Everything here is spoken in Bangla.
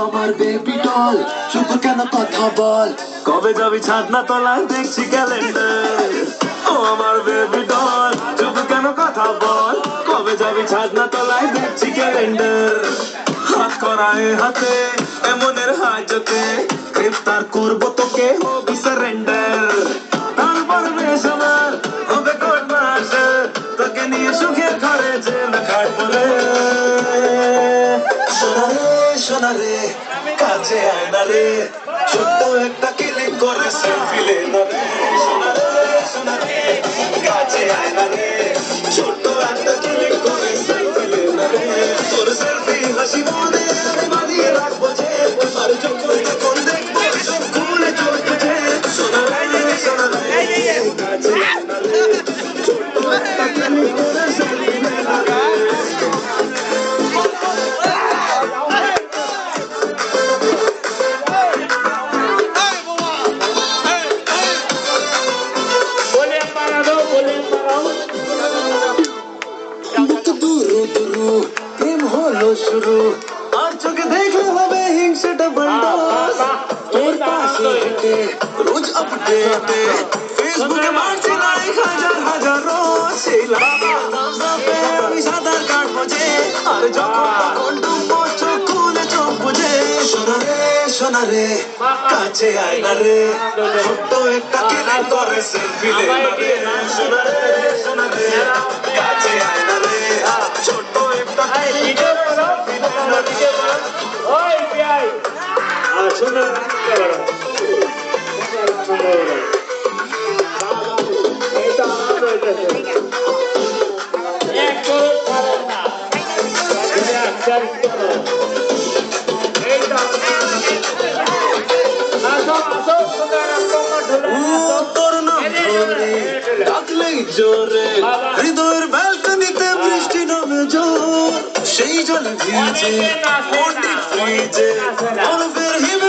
আমার বেবি ডল চুপ কেন কথা বল কবে যাবি ছাদ না তলায় দেখছি ক্যালেন্ডার ও আমার বেবি ডল চুপ কেন কথা বল কবে যাবি ছাদ না তলায় দেখছি ক্যালেন্ডার হাত করায় হাতে এমনের হাজতে গ্রেফতার করবো তোকে হবি সারেন্ডার তারপর বেশ আমার হবে কোর্ট মার্শাল তোকে নিয়ে সুখে ঘরে জেল খাটবো রে সোনা রে কাছে আয় না রে ছোট্ট একটা ক্লিক করে সেলফি লে না রে সোনা রে কাছে আয় না রে ছোট্ট একটা ক্লিক করে সেলফি লে না রে তোর সেলফি হাসি মনে আমি বানিয়ে রাখবো যে আর যখন দেখবো সব খুলে চলবো যে সোনা রে কাছে আয় না রে ছোট্ট একটা ক্লিক করে সেলফি লে না রে শুরু আর চোখে দেখলে হবে হিংসেটা বন্ডস তোর পাশে হেঁটে রোজ আপডেটে ফেসবুকে মারছি লাইক হাজার হাজার রোজ সেই লাইকে আমি সাঁতার কাটবো যে আর যখন ডুববো চোখ খুলে চোখ বুঝে সোনা রে কাছে আয় না রে ছোট্ট একটা কেলে করে সেলফি লে না রে সোনা রে কাছে আয় না রে ছোট্ট একটা ডাকলেই জোরে হৃদয়ের ব্যালকনিতে বৃষ্টি নামে জোর সেই জল ভিজে ফ্রিজে বরফের হিমে